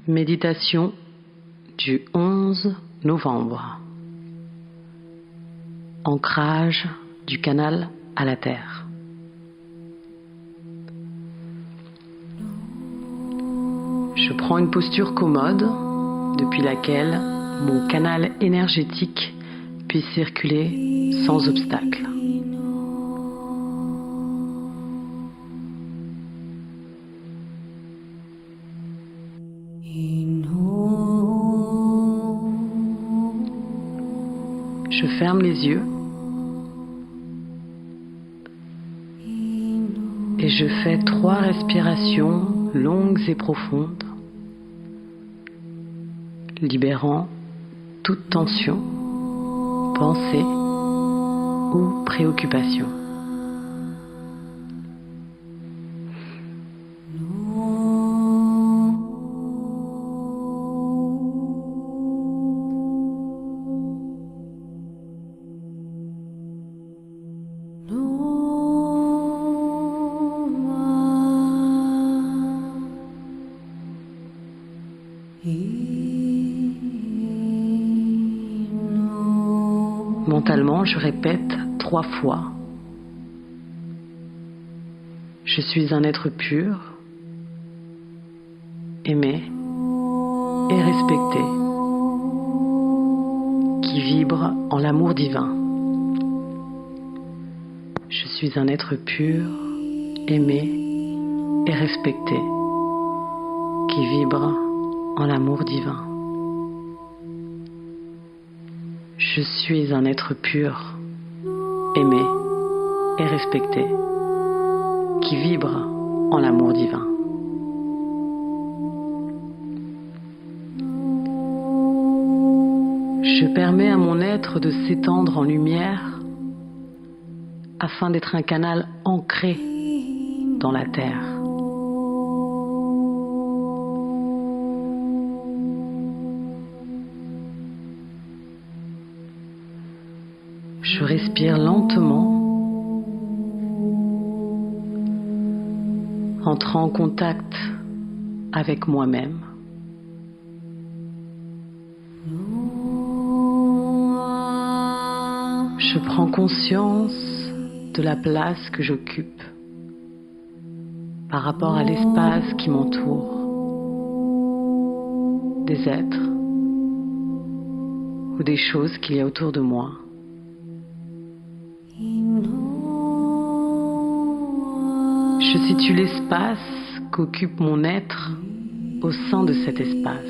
Méditation du 11 novembre. Ancrage du canal à la terre. Je prends une posture commode depuis laquelle mon canal énergétique puisse circuler sans obstacle. Je ferme les yeux et je fais 3 respirations longues et profondes, libérant toute tension, pensée ou préoccupation. Mentalement, je répète 3 fois. Je suis un être pur, aimé et respecté, qui vibre en l'amour divin. Je suis un être pur, aimé et respecté, qui vibre en l'amour divin. Je suis un être pur, aimé et respecté, qui vibre en l'amour divin. Je permets à mon être de s'étendre en lumière afin d'être un canal ancré dans la terre. Je respire lentement, entrant en contact avec moi-même. Je prends conscience de la place que j'occupe par rapport à l'espace qui m'entoure, des êtres ou des choses qu'il y a autour de moi. Je situe l'espace qu'occupe mon être au sein de cet espace.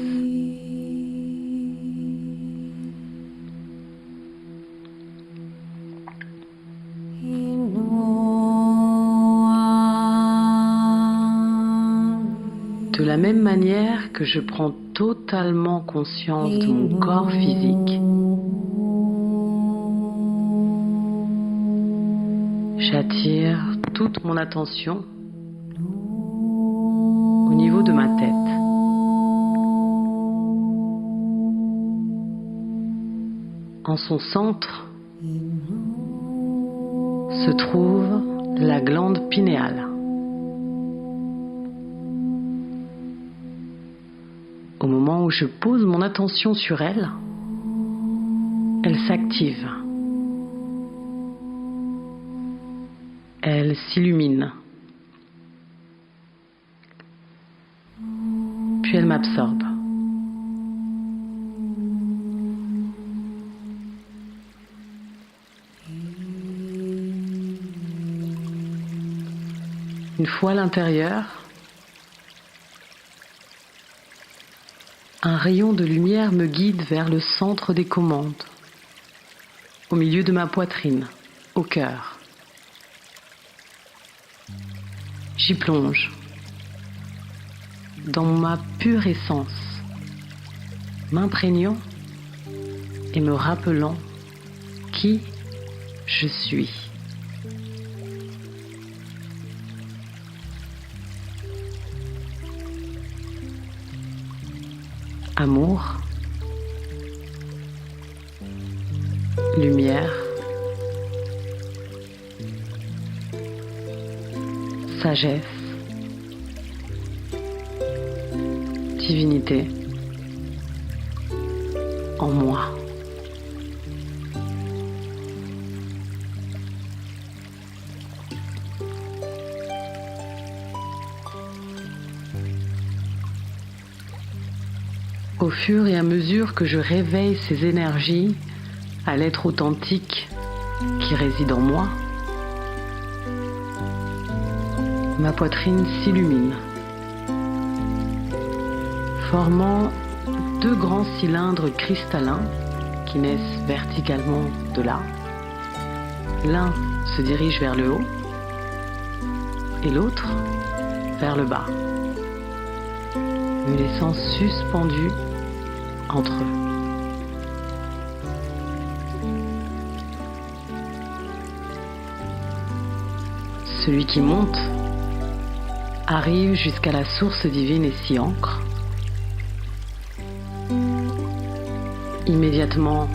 De la même manière que je prends totalement conscience de mon corps physique, j'attire toute mon attention au niveau de ma tête. En son centre se trouve la glande pinéale. Au moment où je pose mon attention sur elle, elle s'active. Elle s'illumine. Puis elle m'absorbe. Une fois à l'intérieur, un rayon de lumière me guide vers le centre des commandes, au milieu de ma poitrine, au cœur. J'y plonge, dans ma pure essence, m'imprégnant et me rappelant qui je suis. Amour, lumière, sagesse, divinité en moi. Au fur et à mesure que je réveille ces énergies à l'être authentique qui réside en moi, ma poitrine s'illumine, formant deux grands cylindres cristallins qui naissent verticalement de là. L'un se dirige vers le haut et l'autre vers le bas, me laissant suspendu entre eux. Celui qui monte arrive jusqu'à la source divine et s'y ancre. Immédiatement,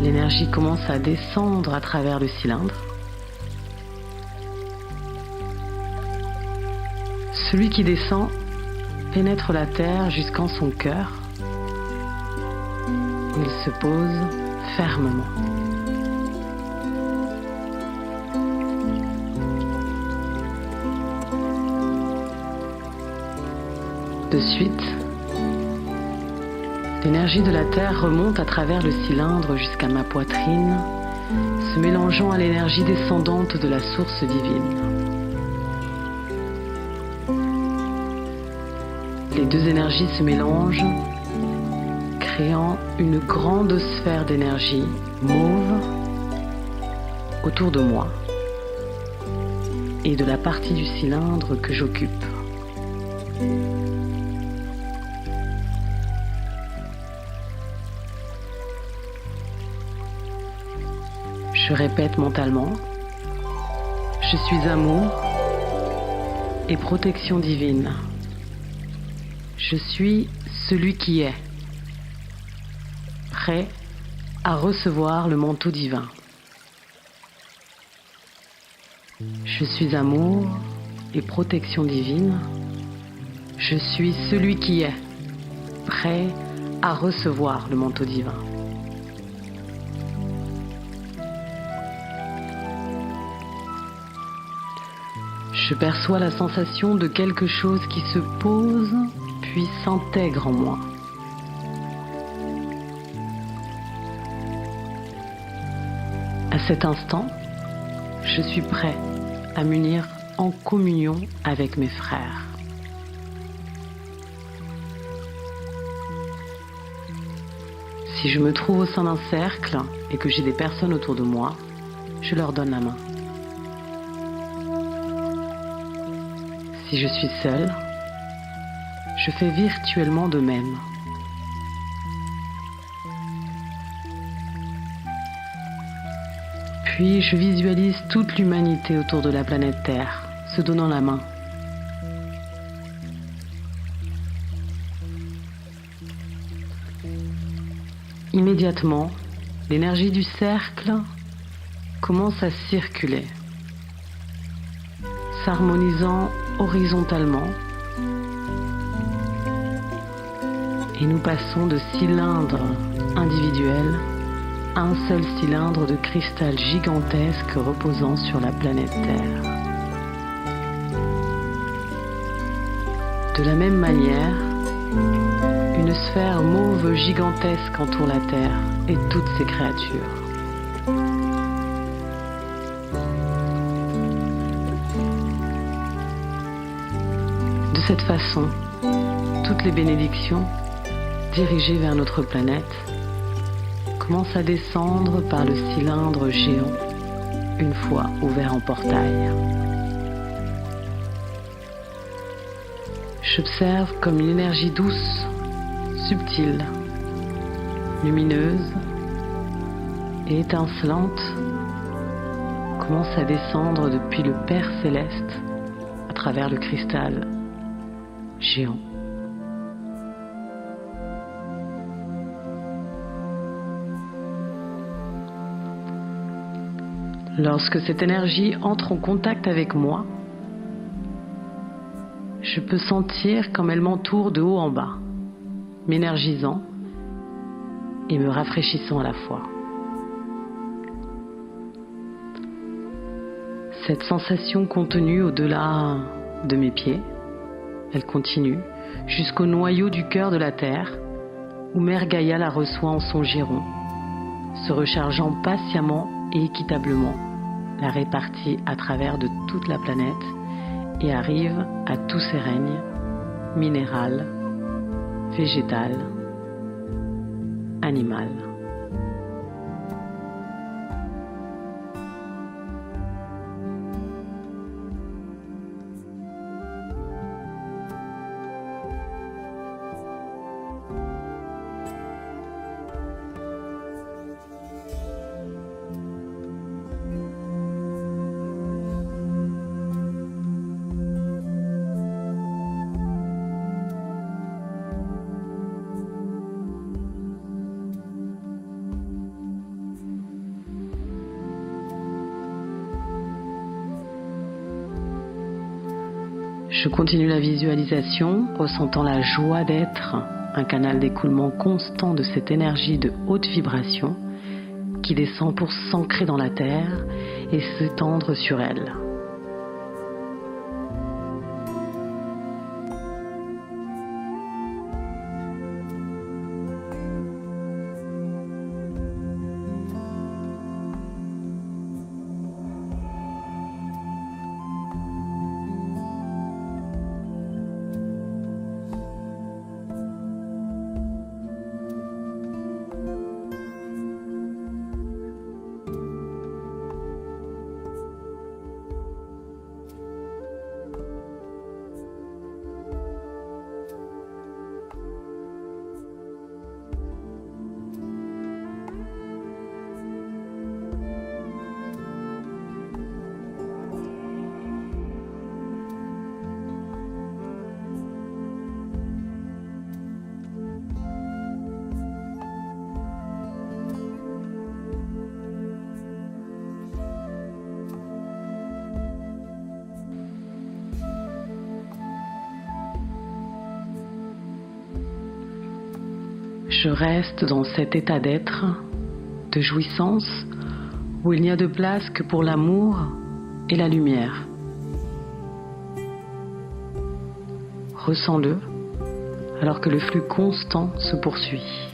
l'énergie commence à descendre à travers le cylindre. Celui qui descend pénètre la terre jusqu'en son cœur. Il se pose fermement. De suite, l'énergie de la terre remonte à travers le cylindre jusqu'à ma poitrine, se mélangeant à l'énergie descendante de la source divine. Les deux énergies se mélangent, créant une grande sphère d'énergie mauve autour de moi et de la partie du cylindre que j'occupe. Je répète mentalement, je suis amour et protection divine. Je suis celui qui est, prêt à recevoir le manteau divin. Je suis amour et protection divine. Je suis celui qui est, prêt à recevoir le manteau divin. Je perçois la sensation de quelque chose qui se pose puis s'intègre en moi. À cet instant, je suis prêt à m'unir en communion avec mes frères. Si je me trouve au sein d'un cercle et que j'ai des personnes autour de moi, je leur donne la main. Si je suis seule, je fais virtuellement de même. Puis je visualise toute l'humanité autour de la planète Terre, se donnant la main. Immédiatement, l'énergie du cercle commence à circuler, s'harmonisant horizontalement, et nous passons de cylindres individuels à un seul cylindre de cristal gigantesque reposant sur la planète Terre. De la même manière, une sphère mauve gigantesque entoure la Terre et toutes ses créatures. De cette façon, toutes les bénédictions dirigées vers notre planète commencent à descendre par le cylindre géant une fois ouvert en portail. J'observe comme une énergie douce, subtile, lumineuse et étincelante commence à descendre depuis le Père Céleste à travers le cristal géant. Lorsque cette énergie entre en contact avec moi, Je peux sentir comme elle m'entoure de haut en bas, m'énergisant et me rafraîchissant à la fois. Cette sensation contenue au-delà de mes pieds, elle continue jusqu'au noyau du cœur de la Terre, où Mère Gaïa la reçoit en son giron, se rechargeant patiemment et équitablement, la répartit à travers de toute la planète et arrive à tous ses règnes, minéral, végétal, animal. Je continue la visualisation, ressentant la joie d'être un canal d'écoulement constant de cette énergie de haute vibration qui descend pour s'ancrer dans la terre et s'étendre sur elle. Je reste dans cet état d'être, de jouissance, où il n'y a de place que pour l'amour et la lumière. Ressens-le, alors que le flux constant se poursuit.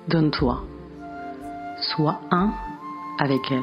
Donne-toi, sois un avec elle.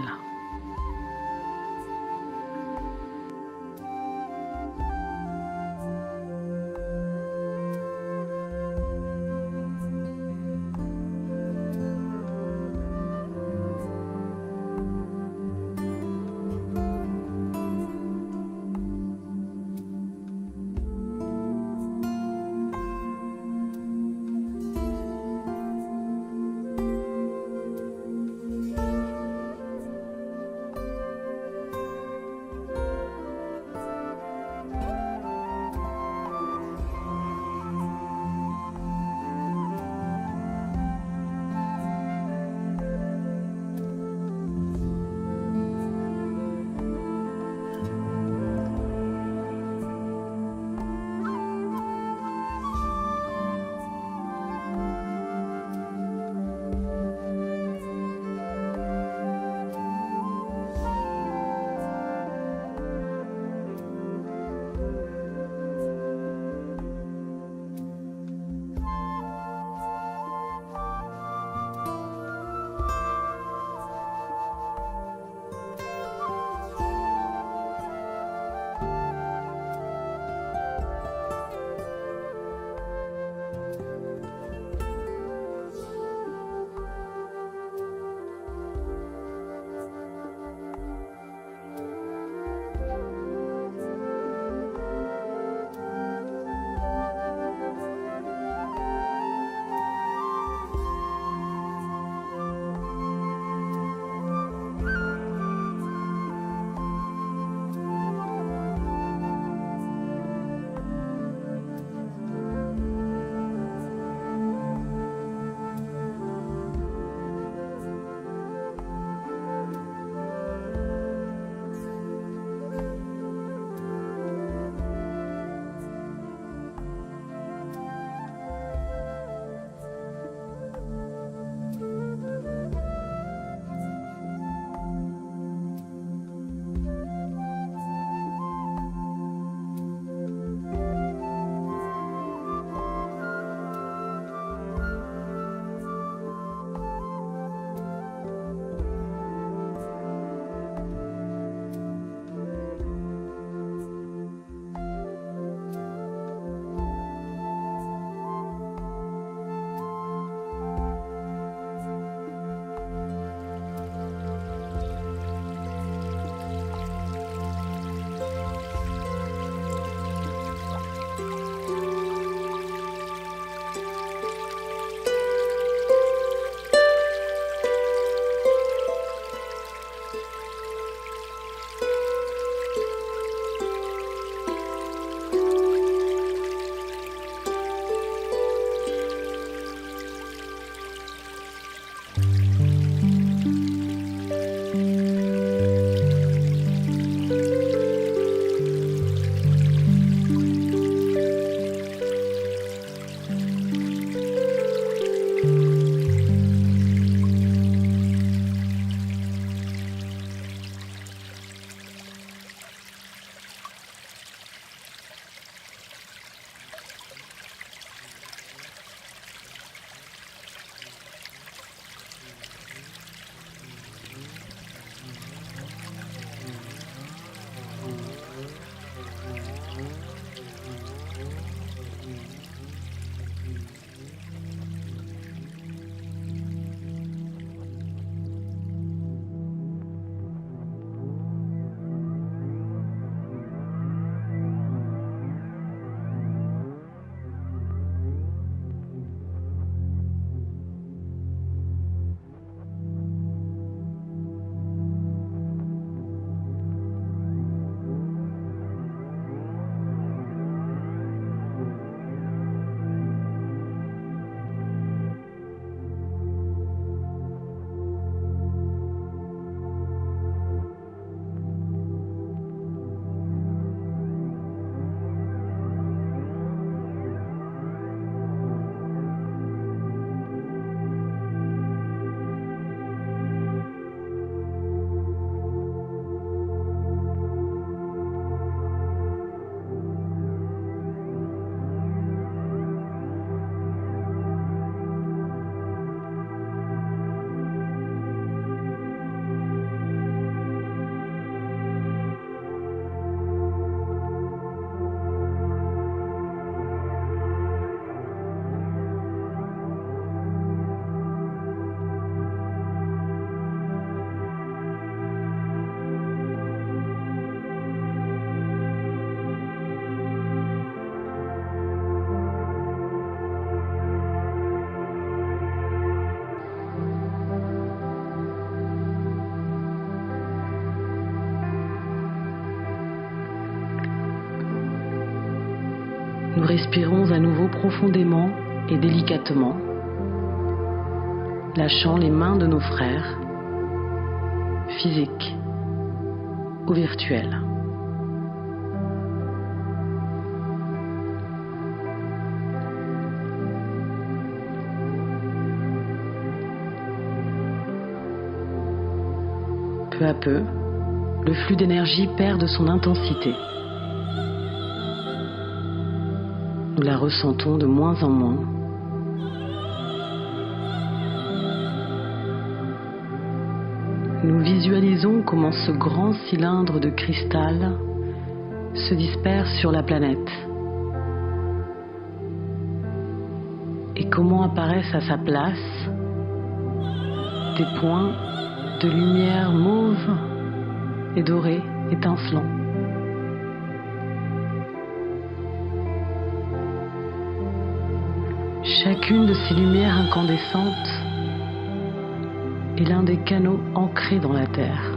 Nous respirons à nouveau profondément et délicatement, lâchant les mains de nos frères, physiques ou virtuels. Peu à peu, le flux d'énergie perd de son intensité. Nous la ressentons de moins en moins. Nous visualisons comment ce grand cylindre de cristal se disperse sur la planète et comment apparaissent à sa place des points de lumière mauve et dorée étincelant. Chacune de ces lumières incandescentes est l'un des canaux ancrés dans la Terre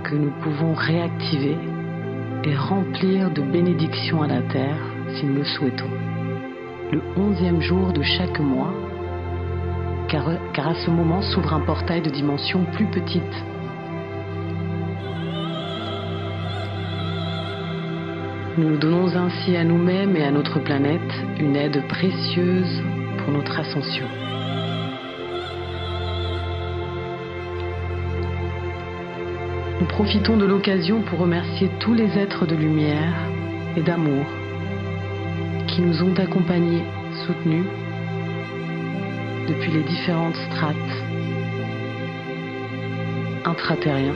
que nous pouvons réactiver et remplir de bénédictions à la Terre si nous le souhaitons. Le 11e jour de chaque mois, car à ce moment s'ouvre un portail de dimension plus petite. Nous nous donnons ainsi à nous-mêmes et à notre planète une aide précieuse pour notre ascension. Nous profitons de l'occasion pour remercier tous les êtres de lumière et d'amour qui nous ont accompagnés, soutenus depuis les différentes strates intraterriens,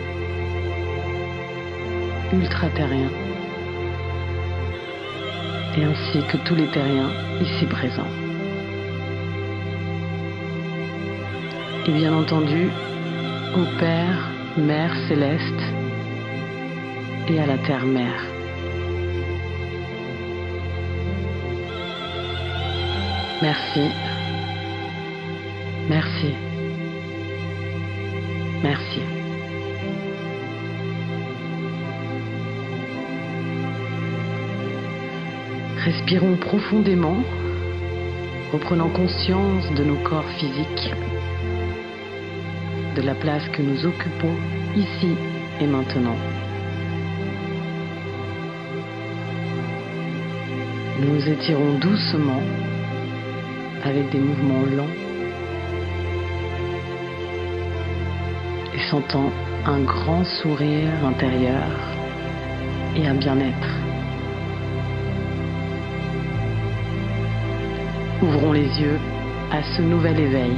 ultraterriens, et ainsi que tous les terriens ici présents. Et bien entendu, au Père, Mère Céleste et à la Terre-Mère. Merci. Merci. Merci. Respirons profondément, reprenant conscience de nos corps physiques, de la place que nous occupons ici et maintenant. Nous nous étirons doucement avec des mouvements lents et sentant un grand sourire intérieur et un bien-être. Ouvrons les yeux à ce nouvel éveil.